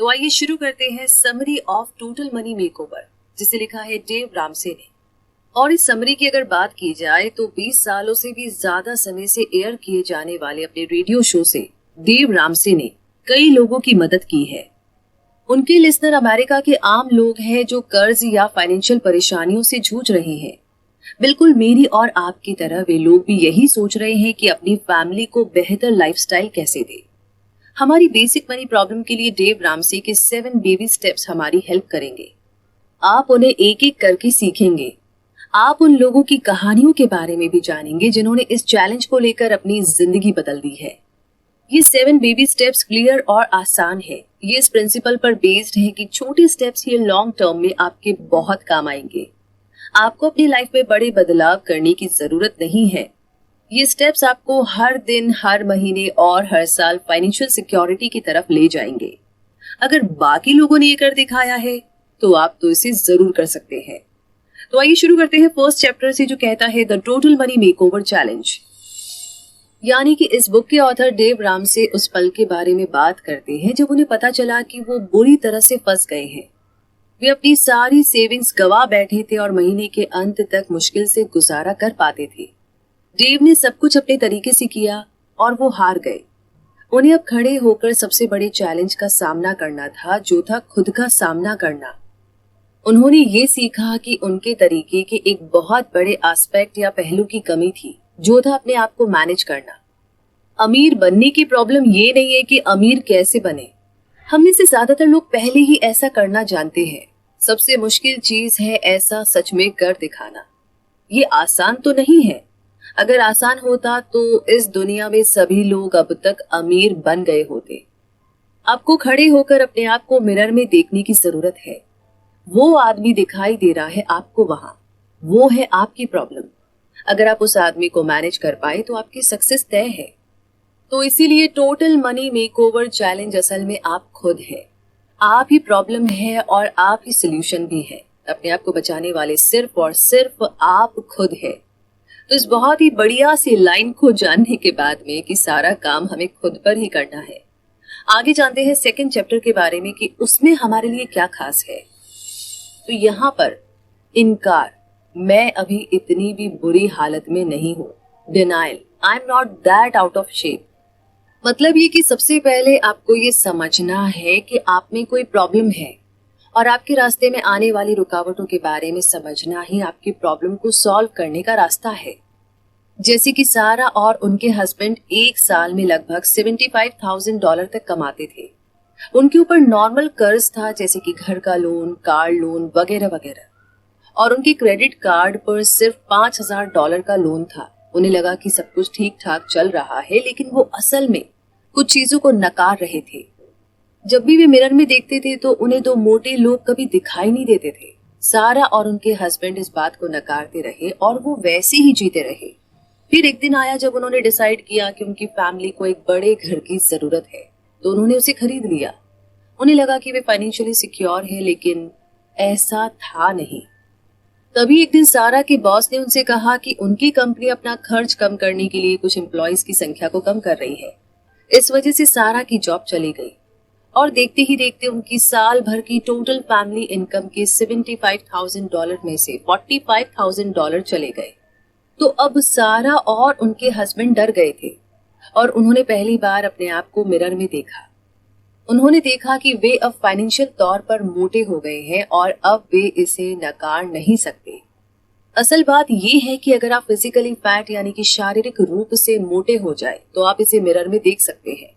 तो आइए शुरू करते हैं summary of total money makeover, जिसे लिखा है डेव रामसे ने। और इस समरी की अगर बात की जाए तो 20 सालों से भी ज्यादा समय से एयर किए जाने वाले अपने रेडियो शो से डेव रामसे ने कई लोगों की मदद की है। उनके लिसनर अमेरिका के आम लोग हैं जो कर्ज या फाइनेंशियल परेशानियों से जूझ रहे हैं। बिल्कुल मेरी और आपकी तरह वे लोग भी यही सोच रहे हैं कि अपनी फैमिली को बेहतर लाइफस्टाइल कैसे दे। हमारी बेसिक मनी प्रॉब्लम के लिए डेव रामसे के 7 बेबी स्टेप्स हमारी हेल्प करेंगे। आप उन्हें एक एक करके सीखेंगे। आप उन लोगों की कहानियों के बारे में भी जानेंगे जिन्होंने इस चैलेंज को लेकर अपनी जिंदगी बदल दी है। ये 7 बेबी स्टेप्स क्लियर और आसान है। ये इस प्रिंसिपल पर बेस्ड है कि छोटे स्टेप्स ये लॉन्ग टर्म में आपके बहुत काम आएंगे। आपको अपनी लाइफ में बड़े बदलाव करने की जरूरत नहीं है। ये स्टेप्स आपको हर दिन, हर महीने और हर साल फाइनेंशियल सिक्योरिटी की तरफ ले जाएंगे। अगर बाकी लोगों ने ये कर दिखाया है तो आप तो इसे जरूर कर सकते हैं। तो आइए शुरू करते हैं फर्स्ट चैप्टर से, जो कहता है the total money makeover challenge. यानी कि इस बुक के ऑथर डेव रामसे उस पल के बारे में बात करते हैं जब उन्हें पता चला कि वो बुरी तरह से फंस गए हैं। वे अपनी सारी सेविंग्स गवा बैठे थे और महीने के अंत तक मुश्किल से गुजारा कर पाते थे। डेव ने सब कुछ अपने तरीके से किया और वो हार गए। उन्हें अब खड़े होकर सबसे बड़े चैलेंज का सामना करना था, जो था खुद का सामना करना। उन्होंने ये सीखा कि उनके तरीके के एक बहुत बड़े एस्पेक्ट या पहलू की कमी थी, जो था अपने आप को मैनेज करना। अमीर बनने की प्रॉब्लम ये नहीं है कि अमीर कैसे बने। हम में से ज्यादातर लोग पहले ही ऐसा करना जानते हैं। सबसे मुश्किल चीज है ऐसा सच में कर दिखाना। ये आसान तो नहीं है। अगर आसान होता तो इस दुनिया में सभी लोग अब तक अमीर बन गए होते। आपको खड़े होकर अपने आप को मिरर में देखने की जरूरत है। वो आदमी दिखाई दे रहा है आपको वहां, वो है आपकी प्रॉब्लम। अगर आप उस आदमी को मैनेज कर पाए तो आपकी सक्सेस तय है। तो इसीलिए टोटल मनी मेकओवर चैलेंज असल में आप खुद है। आप ही प्रॉब्लम है और आप ही सोल्यूशन भी है। अपने आप को बचाने वाले सिर्फ और सिर्फ आप खुद है। तो इस बहुत ही बढ़िया सी लाइन को जानने के बाद में कि सारा काम हमें खुद पर ही करना है, आगे जानते हैं सेकंड चैप्टर के बारे में कि उसमें हमारे लिए क्या खास है। तो यहाँ पर इनकार, मैं अभी इतनी भी बुरी हालत में नहीं हूँ। Denial, I am not that out of shape. मतलब ये कि सबसे पहले आपको ये समझना है कि आप में कोई प्रॉब्लम है और आपके रास्ते में आने वाली रुकावटों के बारे में समझना ही आपकी प्रॉब्लम को सॉल्व करने का रास्ता है। जैसे कि सारा और उनके हस्बैंड एक साल में लगभग $75,000 तक कमाते थे। उनके ऊपर नॉर्मल कर्ज था, जैसे कि घर का लोन, कार लोन वगैरह वगैरह, और उनके क्रेडिट कार्ड पर सिर्फ $5,000 का लोन था। उन्हें लगा कि सब कुछ ठीक ठाक चल रहा है, लेकिन वो असल में कुछ चीजों को नकार रहे थे। जब भी वे मिरर में देखते थे तो उन्हें दो मोटे लोग कभी दिखाई नहीं देते थे। सारा और उनके हस्बैंड इस बात को नकारते रहे और वो वैसे ही जीते रहे। फिर एक दिन आया जब उन्होंने डिसाइड किया कि उनकी फैमिली को एक बड़े घर की जरूरत है, तो उन्होंने उसे खरीद लिया। उन्हें लगा कि वे फाइनेंशियली सिक्योर है, लेकिन ऐसा था नहीं। तभी एक दिन सारा के बॉस ने उनसे कहा कि उनकी कंपनी अपना खर्च कम करने के लिए कुछ एम्प्लॉइज की संख्या को कम कर रही है। इस वजह से सारा की जॉब चली गई और देखते ही देखते उनकी साल भर की टोटल फैमिली इनकम के $75,000 में से $45,000 चले गए। तो अब सारा और उनके हस्बैंड डर गए थे और उन्होंने पहली बार अपने आप को मिरर में देखा। उन्होंने देखा कि वे अब फाइनेंशियल तौर पर मोटे हो गए हैं और अब वे इसे नकार नहीं सकते। असल बात यह है कि अगर आप फिजिकली फैट यानी कि शारीरिक रूप से मोटे हो जाए तो आप इसे मिरर में देख सकते हैं,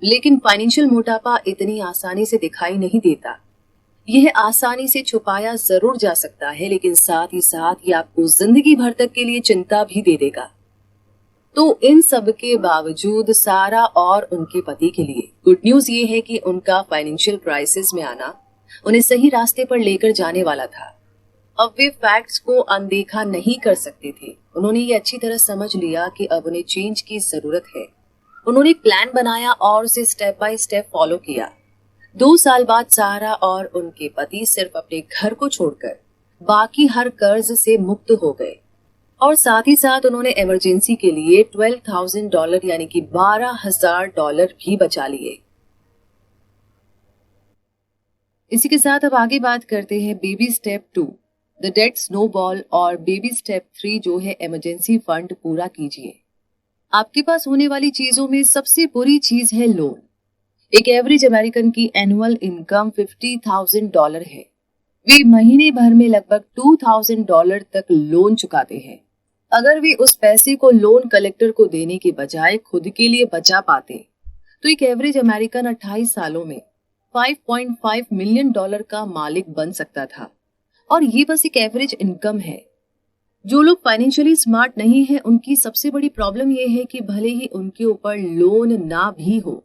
लेकिन फाइनेंशियल मोटापा इतनी आसानी से दिखाई नहीं देता। यह आसानी से छुपाया जरूर जा सकता है, लेकिन साथ ही साथ ये आपको जिंदगी भर तक के लिए चिंता भी दे देगा। तो इन सब के बावजूद सारा और उनके पति के लिए गुड न्यूज ये है कि उनका फाइनेंशियल क्राइसिस में आना उन्हें सही रास्ते पर लेकर जाने वाला था। अब वे फैक्ट्स को अनदेखा नहीं कर सकते थे। उन्होंने ये अच्छी तरह समझ लिया कि अब उन्हें चेंज की जरूरत है। उन्होंने एक प्लान बनाया और उसे स्टेप बाय स्टेप फॉलो किया। 2 साल बाद सारा और उनके पति सिर्फ अपने घर को छोड़कर बाकी हर कर्ज से मुक्त हो गए और साथ ही साथ उन्होंने इमरजेंसी के लिए $12,000 यानी कि $12,000 भी बचा लिए। इसी के साथ अब आगे बात करते हैं baby step 2 the debt snowball और बेबी स्टेप 3 जो है इमरजेंसी फंड पूरा कीजिए। आपके पास होने वाली चीजों में सबसे बुरी चीज है लोन। एक एवरेज अमेरिकन की एनुअल इनकम $50,000 है। वे महीने भर में लगभग $2,000 तक लोन चुकाते हैं। अगर वे उस पैसे को लोन कलेक्टर को देने के बजाय खुद के लिए बचा पाते तो एक एवरेज अमेरिकन 28 सालों में $5.5 मिलियन का मालिक बन सकता था। और ये बस एक एवरेज इनकम है। जो लोग फाइनेंशियली स्मार्ट नहीं है उनकी सबसे बड़ी प्रॉब्लम यह है कि भले ही उनके ऊपर लोन ना भी हो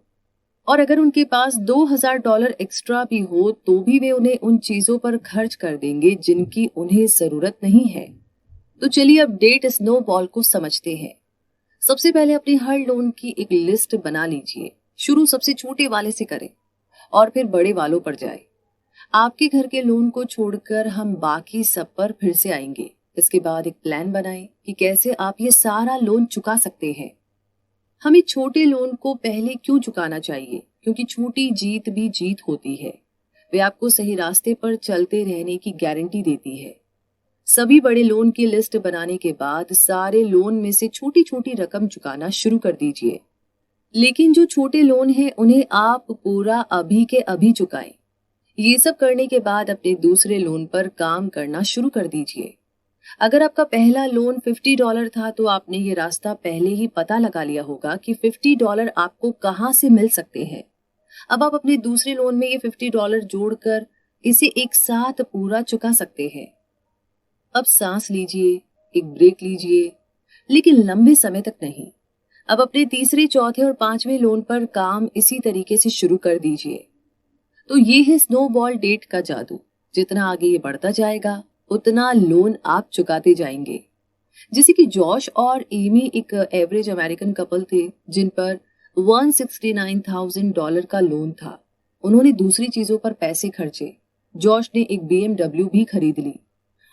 और अगर उनके पास $2,000 एक्स्ट्रा भी हो तो भी वे उन्हें उन चीजों पर खर्च कर देंगे जिनकी उन्हें जरूरत नहीं है। तो चलिए अब डेट स्नोबॉल को समझते हैं। सबसे पहले अपने हर लोन की एक लिस्ट बना लीजिए। शुरू सबसे छोटे वाले से करें और फिर बड़े वालों पर जाए। आपके घर के लोन को छोड़कर हम बाकी सब पर फिर से आएंगे। इसके बाद एक प्लान बनाएं कि कैसे आप ये सारा लोन चुका सकते हैं। हमें छोटे लोन को पहले क्यों चुकाना चाहिए? क्योंकि छोटी जीत भी जीत होती है। वे आपको सही रास्ते पर चलते रहने की गारंटी देती है। सभी बड़े लोन की लिस्ट बनाने के बाद सारे लोन में से छोटी छोटी रकम चुकाना शुरू कर दीजिए। लेकिन जो छोटे लोन हैं उन्हें आप पूरा अभी के अभी चुकाएं। ये सब करने के बाद अपने दूसरे लोन पर काम करना शुरू कर दीजिए। अगर आपका पहला लोन $50 था तो आपने ये रास्ता पहले ही पता लगा लिया होगा कि $50 आपको कहाँ से मिल सकते हैं। अब आप अपने दूसरे लोन में ये $50 जोड़कर इसे एक साथ पूरा चुका सकते हैं। अब सांस लीजिए, एक ब्रेक लीजिए, लेकिन लंबे समय तक नहीं। अब अपने तीसरे, चौथे और पांचवें लोन पर काम इसी तरीके से शुरू कर दीजिए। तो ये है स्नोबॉल डेट का जादू। जितना आगे ये बढ़ता जाएगा उतना लोन आप चुकाते जाएंगे। जैसे कि जॉश और एमी एक एवरेज अमेरिकन कपल थे जिन पर $169,000 का लोन था। उन्होंने दूसरी चीजों पर पैसे खर्चे। जॉश ने एक BMW भी खरीद ली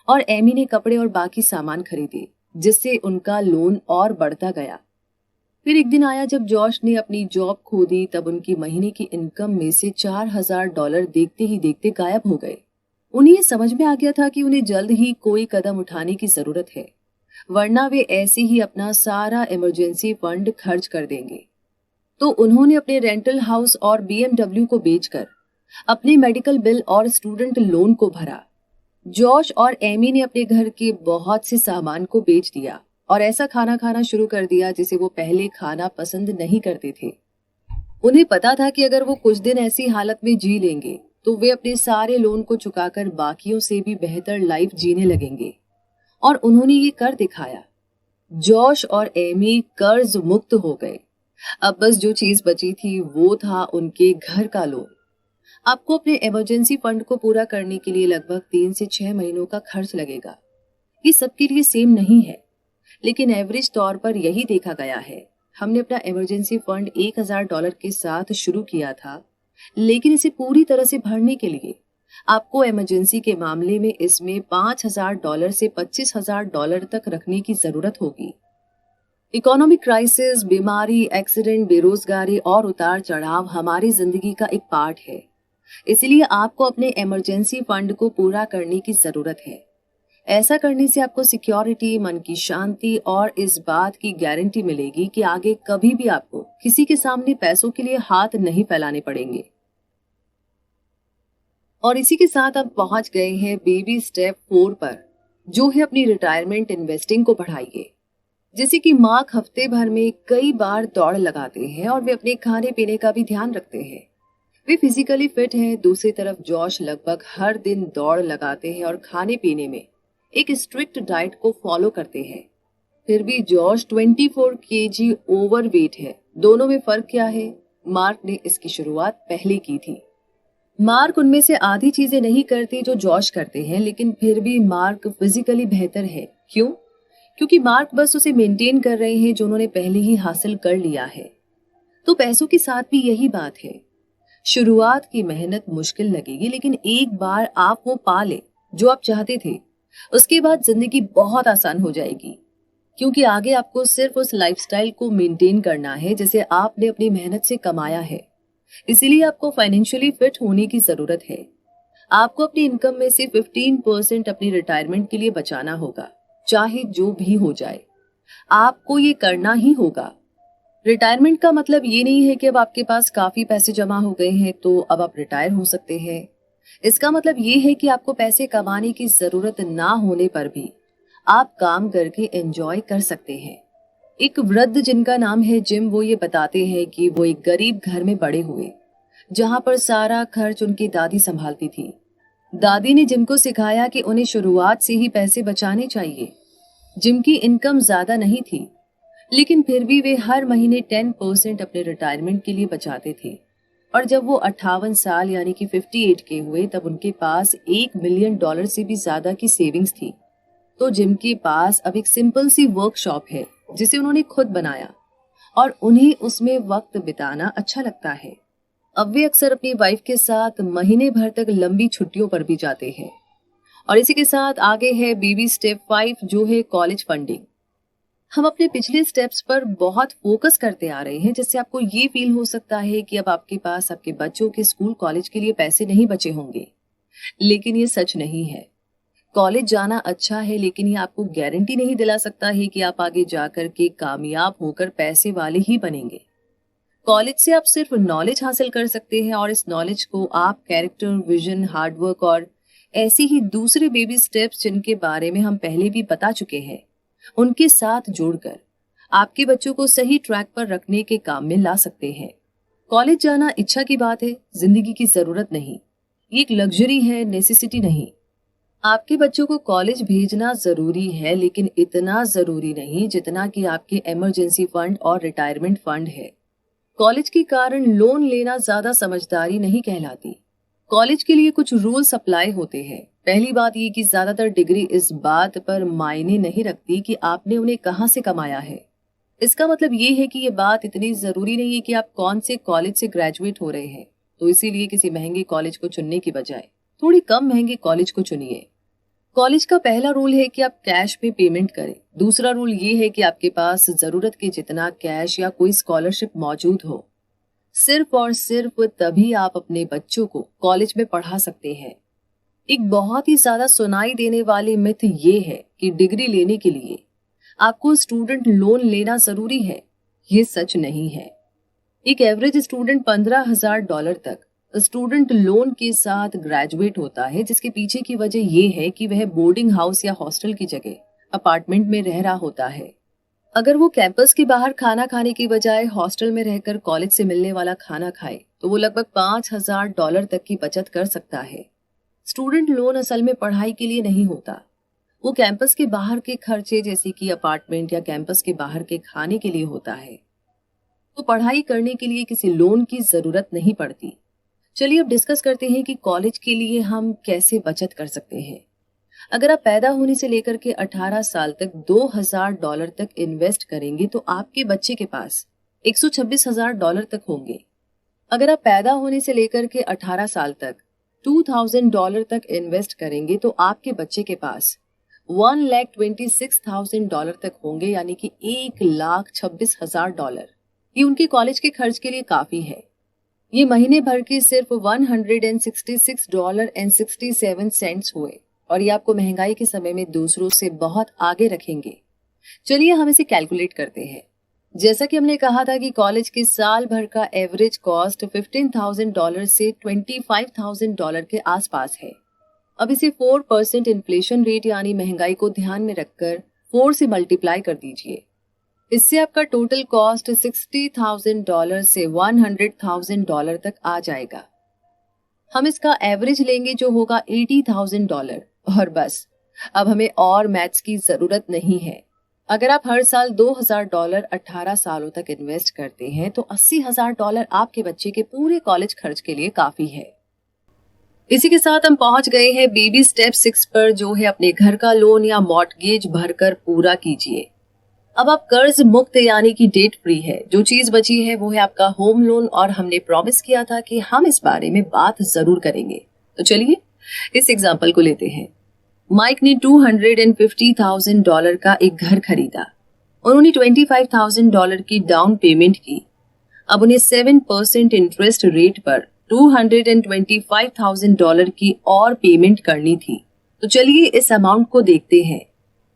और एमी ने कपड़े और बाकी सामान खरीदे, जिससे उनका लोन और बढ़ता गया। फिर एक दिन आया जब जॉश ने अपनी जॉब खो दी। तब उनकी महीने की इनकम में से $4,000 देखते ही देखते गायब हो गए। उन्हें समझ में आ गया था कि उन्हें जल्द ही कोई कदम उठाने की जरूरत है, वरना वे ऐसे ही अपना सारा इमरजेंसी फंड खर्च कर देंगे। तो उन्होंने अपने रेंटल हाउस और BMW को बेचकर अपने मेडिकल बिल और स्टूडेंट लोन को भरा। जॉश और एमी ने अपने घर के बहुत से सामान को बेच दिया और ऐसा खाना खाना शुरू कर दिया जिसे वो पहले खाना पसंद नहीं करते थे। उन्हें पता था कि अगर वो कुछ दिन ऐसी हालत में जी लेंगे तो वे अपने सारे लोन को चुकाकर बाकियों से भी बेहतर लाइफ जीने लगेंगे। और उन्होंने ये कर दिखाया। जॉश और एमी कर्ज मुक्त हो गए। अब बस जो चीज बची थी वो था उनके घर का लोन। आपको अपने इमरजेंसी फंड को पूरा करने के लिए लगभग 3 से 6 महीनों का खर्च लगेगा। ये सबके लिए सेम नहीं है, लेकिन एवरेज तौर पर यही देखा गया है। हमने अपना इमरजेंसी फंड $1,000 के साथ शुरू किया था, लेकिन इसे पूरी तरह से भरने के लिए आपको इमरजेंसी के मामले में इसमें $5,000 से $25,000 तक रखने की जरूरत होगी। इकोनॉमिक क्राइसिस, बीमारी, एक्सीडेंट, बेरोजगारी और उतार चढ़ाव हमारी जिंदगी का एक पार्ट है। इसलिए आपको अपने इमरजेंसी फंड को पूरा करने की जरूरत है। ऐसा करने से आपको सिक्योरिटी, मन की शांति और इस बात की गारंटी मिलेगी कि आगे कभी भी आपको किसी के सामने पैसों के लिए हाथ नहीं फैलाने पड़ेंगे। और इसी के साथ अब पहुंच गए हैं बेबी स्टेप 4 पर, जो है अपनी रिटायरमेंट इन्वेस्टिंग को बढ़ाइए। जैसे कि मार्क हफ्ते भर में कई बार दौड़ लगाते हैं और वे अपने खाने पीने का भी ध्यान रखते हैं। वे फिजिकली फिट हैं। दूसरी तरफ जॉश लगभग हर दिन दौड़ लगाते हैं और खाने पीने में एक स्ट्रिक्ट डाइट को फॉलो करते हैं। फिर भी जॉश 24 kg ओवरवेट है। दोनों में फर्क क्या है? मार्क ने इसकी शुरुआत पहले की थी। मार्क उनमें से आधी चीजें नहीं करते जो जॉश करते हैं, लेकिन फिर भी मार्क फिजिकली बेहतर है। क्यों? क्योंकि मार्क बस उसे मेंटेन कर रहे हैं जो उन्होंने पहले ही हासिल कर लिया है। तो पैसों के साथ भी यही बात है। शुरुआत की मेहनत मुश्किल लगेगी, लेकिन एक बार आप वो पा ले जो आप चाहते थे, उसके बाद जिंदगी बहुत आसान हो जाएगी। क्योंकि आगे आपको सिर्फ उस लाइफस्टाइल को मेंटेन करना है जिसे आपने अपनी मेहनत से कमाया है। इसीलिए आपको फाइनेंशियली फिट होने की जरूरत है। आपको अपनी इनकम में से 15% अपनी रिटायरमेंट के लिए बचाना होगा, चाहे जो भी हो जाए। आपको ये करना ही होगा। रिटायरमेंट का मतलब ये नहीं है कि अब आपके पास काफी पैसे जमा हो गए हैं तो अब आप रिटायर हो सकते हैं। इसका मतलब ये है कि आपको पैसे कमाने की जरूरत ना होने पर भी आप काम करके एंजॉय कर सकते हैं। एक वृद्ध जिनका नाम है जिम, वो ये बताते हैं कि वो एक गरीब घर में बड़े हुए, जहां पर सारा खर्च उनकी दादी संभालती थी। दादी ने जिम को सिखाया कि उन्हें शुरुआत से ही पैसे बचाने चाहिए। जिम की इनकम ज्यादा नहीं थी, लेकिन फिर भी वे हर महीने 10% अपने रिटायरमेंट के लिए बचाते थे। और जब वो 58 साल यानी कि 58 के हुए, तब उनके पास $1 मिलियन से भी ज्यादा की सेविंग्स थी। तो जिम के पास अब एक सिंपल सी वर्कशॉप है जिसे उन्होंने खुद बनाया और उन्हें उसमें वक्त बिताना अच्छा लगता है। अब वे अक्सर अपनी वाइफ के साथ महीने भर तक लंबी छुट्टियों पर भी जाते हैं। और इसी के साथ आगे है बेबी स्टेप 5, जो है कॉलेज फंडिंग। हम अपने पिछले स्टेप्स पर बहुत फोकस करते आ रहे हैं, जिससे आपको ये फील हो सकता है कि अब आपके पास आपके बच्चों के स्कूल कॉलेज के लिए पैसे नहीं बचे होंगे, लेकिन ये सच नहीं है। कॉलेज जाना अच्छा है, लेकिन ये आपको गारंटी नहीं दिला सकता है कि आप आगे जाकर के कामयाब होकर पैसे वाले ही बनेंगे। कॉलेज से आप सिर्फ नॉलेज हासिल कर सकते हैं और इस नॉलेज को आप कैरेक्टर, विजन, हार्डवर्क और ऐसी ही दूसरे बेबी स्टेप्स जिनके बारे में हम पहले भी बता चुके हैं, उनके साथ जोड़कर आपके बच्चों को सही ट्रैक पर रखने के काम में ला सकते हैं। कॉलेज जाना इच्छा की बात है, जिंदगी की जरूरत नहीं। ये एक लग्जरी है, नेसेसिटी नहीं। आपके बच्चों को कॉलेज भेजना जरूरी है, लेकिन इतना जरूरी नहीं जितना कि आपके इमरजेंसी फंड और रिटायरमेंट फंड है। कॉलेज के कारण लोन लेना ज्यादा समझदारी नहीं कहलाती। कॉलेज के लिए कुछ रूल्स अप्लाई होते हैं। पहली बात ये कि ज्यादातर डिग्री इस बात पर मायने नहीं रखती कि आपने उन्हें कहां से कमाया है। इसका मतलब ये है कि ये बात इतनी जरूरी नहीं है कि आप कौन से कॉलेज से ग्रेजुएट हो रहे हैं, तो इसीलिए किसी महंगे कॉलेज को चुनने की बजाय थोड़ी कम महंगे कॉलेज को चुनिए। कॉलेज का पहला रूल है कि आप कैश पे पेमेंट करें। दूसरा रूल ये है कि आपके पास जरूरत के जितना कैश या कोई स्कॉलरशिप मौजूद हो। सिर्फ और सिर्फ तभी आप अपने बच्चों को कॉलेज में पढ़ा सकते हैं। एक बहुत ही ज्यादा सुनाई देने वाली मिथ ये है कि डिग्री लेने के लिए आपको स्टूडेंट लोन लेना जरूरी है। ये सच नहीं है। एक एवरेज स्टूडेंट $15,000 तक स्टूडेंट लोन के साथ ग्रेजुएट होता है, जिसके पीछे की वजह यह है कि वह बोर्डिंग हाउस या हॉस्टल की जगह अपार्टमेंट में रह रहा होता है। अगर वो कैंपस के बाहर खाना खाने की बजाय हॉस्टल में रहकर कॉलेज से मिलने वाला खाना खाए तो वो लगभग $5,000 तक की बचत कर सकता है। स्टूडेंट लोन असल में पढ़ाई के लिए नहीं होता, वो कैंपस के बाहर के खर्चे जैसे कि अपार्टमेंट या कैंपस के बाहर के खाने के लिए होता है। तो पढ़ाई करने के लिए किसी लोन की जरूरत नहीं पड़ती। चलिए अब डिस्कस करते हैं कि कॉलेज के लिए हम कैसे बचत कर सकते हैं। अगर आप पैदा होने से लेकर के 18 साल तक $2,000 तक इन्वेस्ट करेंगे तो आपके बच्चे के पास $126,000 तक होंगे। अगर आप पैदा होने से लेकर के 18 साल तक $2,000 तक इन्वेस्ट करेंगे तो आपके बच्चे के पास $1,26,000 तक होंगे, यानी कि $1,26,000। ये उनके कॉलेज के खर्च के लिए काफी है। ये महीने भर के सिर्फ $166.67 हुए और ये आपको महंगाई के समय में दूसरों से बहुत आगे रखेंगे। चलिए हम इसे कैलकुलेट करते हैं। जैसा कि हमने कहा था कि कॉलेज के साल भर का एवरेज कॉस्ट $15,000 से $25,000 के आसपास है। अब इसे 4% इन्फ्लेशन रेट यानी महंगाई को ध्यान में रखकर 4 से मल्टीप्लाई कर दीजिए। इससे आपका टोटल कॉस्ट $60,000 से $100,000 तक आ जाएगा। हम इसका एवरेज लेंगे जो होगा $80,000 और बस अब हमें और मैथ्स की जरूरत नहीं है। अगर आप हर साल $2,000 18 सालों तक इन्वेस्ट करते हैं तो $80,000 आपके बच्चे के पूरे कॉलेज खर्च के लिए काफी है। इसी के साथ हम पहुंच गए हैं बेबी स्टेप 6 पर, जो है अपने घर का लोन या मॉर्टगेज भरकर पूरा कीजिए। अब आप कर्ज मुक्त यानी कि डेट फ्री है। जो चीज बची है वो है आपका होम लोन और हमने प्रॉमिस किया था कि हम इस बारे में बात जरूर करेंगे। तो चलिए इस एग्जांपल को लेते हैं। माइक ने $250,000 का एक घर खरीदा। उन्होंने $25,000 की डाउन पेमेंट की। अब उन्हें 7% इंटरेस्ट रेट पर $225,000 की और पेमेंट करनी थी। तो चलिए इस अमाउंट को देखते हैं।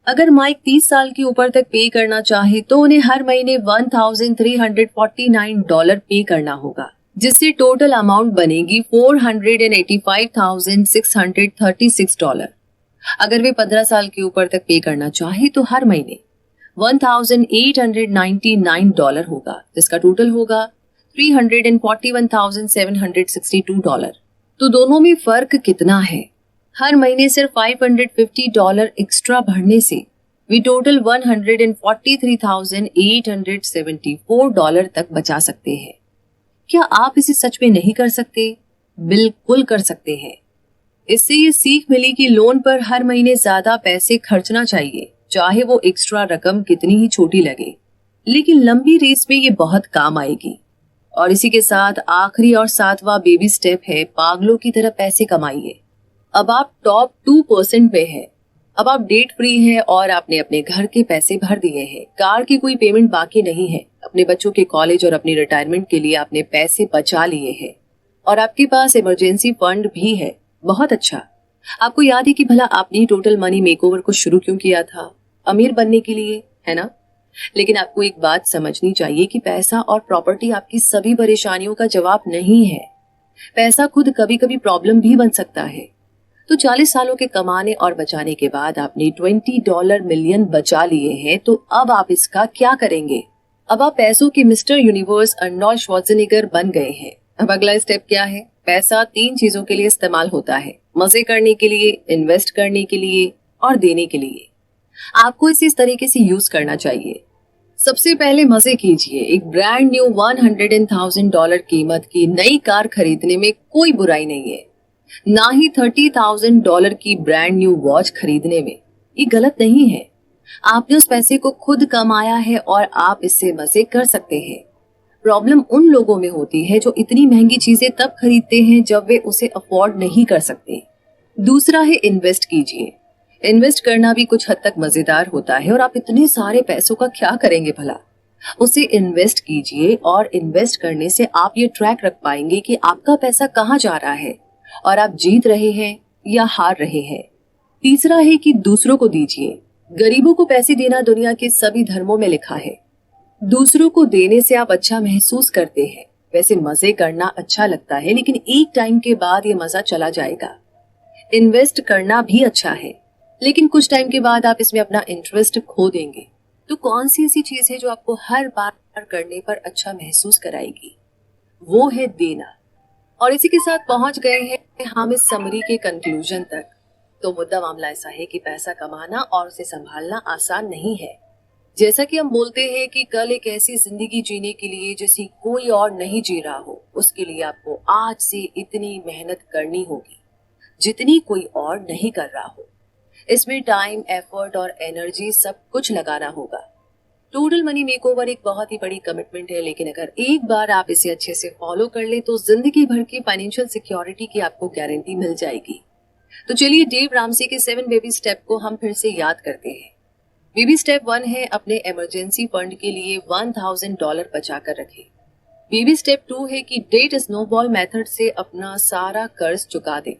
अगर माइक 30 साल के ऊपर तक पे करना चाहे तो उन्हें हर महीने $1,349 पे करना होगा, जिससे टोटल अमाउंट बनेगी $485,636। अगर वे 15 साल के ऊपर तक पे करना चाहे तो हर महीने $1,899 होगा, जिसका टोटल होगा $341,762। तो दोनों में फर्क कितना है? हर महीने सिर्फ $550 एक्स्ट्रा भरने से वे टोटल $143,874 तक बचा सकते हैं। क्या आप इसे सच में नहीं कर सकते? बिल्कुल कर सकते हैं। इससे ये सीख मिली कि लोन पर हर महीने ज्यादा पैसे खर्चना चाहिए, चाहे वो एक्स्ट्रा रकम कितनी ही छोटी लगे, लेकिन लंबी रेस में ये बहुत काम आएगी। और इसी के साथ आखिरी और 7वां बेबी स्टेप है पागलों की तरह पैसे कमाइए। अब आप टॉप 2% पे हैं। अब आप डेट फ्री हैं और आपने अपने घर के पैसे भर दिए हैं, कार की कोई पेमेंट बाकी नहीं है, अपने बच्चों के कॉलेज और अपनी रिटायरमेंट के लिए आपने पैसे बचा लिए हैं और आपके पास इमरजेंसी फंड भी है। बहुत अच्छा। आपको याद है कि भला आपने टोटल मनी मेकओवर को शुरू क्यों किया था? अमीर बनने के लिए, है ना? लेकिन आपको एक बात समझनी चाहिए कि पैसा और प्रॉपर्टी आपकी सभी परेशानियों का जवाब नहीं है। पैसा खुद कभी कभी प्रॉब्लम भी बन सकता है। तो 40 सालों के कमाने और बचाने के बाद आपने $20 मिलियन बचा लिए हैं, तो अब आप इसका क्या करेंगे? अब आप पैसों के मिस्टर यूनिवर्स अर्नोल्ड श्वार्ज़नेगर बन गए हैं। अब अगला स्टेप क्या है? पैसा 3 चीजों के लिए इस्तेमाल होता है, मजे करने के लिए, इन्वेस्ट करने के लिए और देने के लिए। आपको इसे इस तरीके से यूज करना चाहिए। सबसे पहले मजे कीजिए। एक ब्रांड न्यू $100,000 कीमत की नई कार खरीदने में कोई बुराई नहीं है, ना ही $30,000 की ब्रांड न्यू वॉच खरीदने में। ये गलत नहीं है। आपने उस पैसे को खुद कमाया है और आप इससे मजे कर सकते हैं। प्रॉब्लम उन लोगों में होती है जो इतनी महंगी चीजें तब खरीदते हैं जब वे उसे अफोर्ड नहीं कर सकते। दूसरा है इन्वेस्ट कीजिए। इन्वेस्ट करना भी कुछ हद तक मजेदार होता है और आप इतने सारे पैसों का क्या करेंगे भला? उसे इन्वेस्ट कीजिए और इन्वेस्ट करने से आप ये ट्रैक रख पाएंगे कि आपका पैसा कहाँ जा रहा है और आप जीत रहे हैं या हार रहे हैं। तीसरा है कि दूसरों को दीजिए। गरीबों को पैसे देना दुनिया के सभी धर्मों में लिखा है। दूसरों को देने से आप अच्छा महसूस करते हैं। वैसे मजे करना अच्छा लगता है, लेकिन एक टाइम के बाद ये मजा चला जाएगा। इन्वेस्ट करना भी अच्छा है, लेकिन कुछ टाइम के बाद आप इसमें अपना इंटरेस्ट खो देंगे। तो कौन सी ऐसी चीज है जो आपको हर बार करने पर अच्छा महसूस कराएगी? वो है देना। और इसी के साथ पहुंच गए हैं हम इस समरी के कंक्लूजन तक। तो मुद्दा मामला ऐसा है कि पैसा कमाना और उसे संभालना आसान नहीं है। जैसा कि हम बोलते हैं कि कल एक ऐसी जिंदगी जीने के लिए जैसी कोई और नहीं जी रहा हो, उसके लिए आपको आज से इतनी मेहनत करनी होगी जितनी कोई और नहीं कर रहा हो। इसमें टाइम, एफर्ट और एनर्जी सब कुछ लगाना होगा। टोटल मनी मेकओवर एक बहुत ही बड़ी कमिटमेंट है, लेकिन अगर एक बार आप इसे अच्छे से फॉलो कर ले तो जिंदगी भर की फाइनेंशियल सिक्योरिटी की आपको गारंटी मिल जाएगी। तो चलिए डेव रामसे के 7 बेबी स्टेप को हम फिर से याद करते हैं। बेबी स्टेप 1 है अपने इमरजेंसी फंड के लिए $1,000 बचा कर रखें। बेबी स्टेप 2 है कि डेट स्नोबॉल मेथड से अपना सारा कर्ज चुका दें।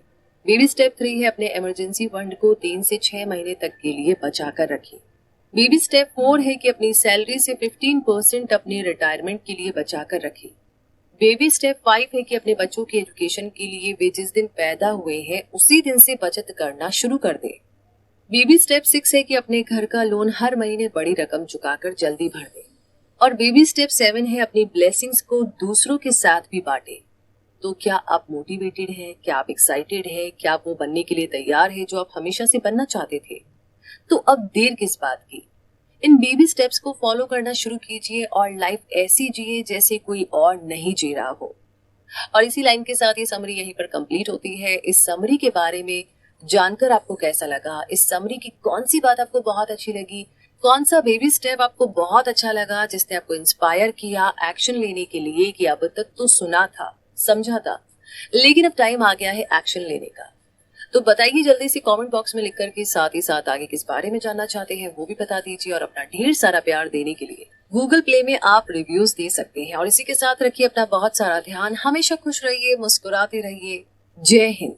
बेबी स्टेप 3 है अपने इमरजेंसी फंड को 3 से 6 महीने तक के लिए बचा कर रखें। बेबी स्टेप 4 है कि अपनी सैलरी से 15% अपने रिटायरमेंट के लिए बचा कर रखें। बेबी स्टेप 5 है कि अपने बच्चों के एजुकेशन के लिए वे जिस दिन पैदा हुए हैं उसी दिन से बचत करना शुरू कर दें। बेबी स्टेप 6 है कि अपने घर का लोन हर महीने बड़ी रकम चुकाकर जल्दी भर दें। और बेबी स्टेप 7 है अपनी ब्लेसिंग्स को दूसरों के साथ भी बांटें। तो क्या आप मोटिवेटेड हैं? क्या आप एक्साइटेड हैं? क्या आप वो बनने के लिए तैयार हैं जो आप हमेशा से बनना चाहते थे? तो अब देर किस बात की? इन बेबी स्टेप्स को फॉलो करना शुरू कीजिए और लाइफ ऐसी जिए जैसे कोई और नहीं जी रहा हो। और इसी लाइन के साथ ये समरी यहीं पर कंप्लीट होती है। इस समरी के बारे में जानकर आपको कैसा लगा? इस समरी की कौन सी बात आपको बहुत अच्छी लगी? कौन सा बेबी स्टेप आपको बहुत अच्छा लगा जिसने आपको इंस्पायर किया एक्शन लेने के लिए कि अब तक तो सुना था, समझा था, लेकिन अब टाइम आ गया है एक्शन लेने का? तो बताइए जल्दी से कमेंट बॉक्स में लिख करके। साथ ही साथ आगे किस बारे में जानना चाहते हैं वो भी बता दीजिए और अपना ढेर सारा प्यार देने के लिए गूगल प्ले में आप रिव्यूज दे सकते हैं। और इसी के साथ रखिए अपना बहुत सारा ध्यान। हमेशा खुश रहिए, मुस्कुराते रहिए। जय हिंद।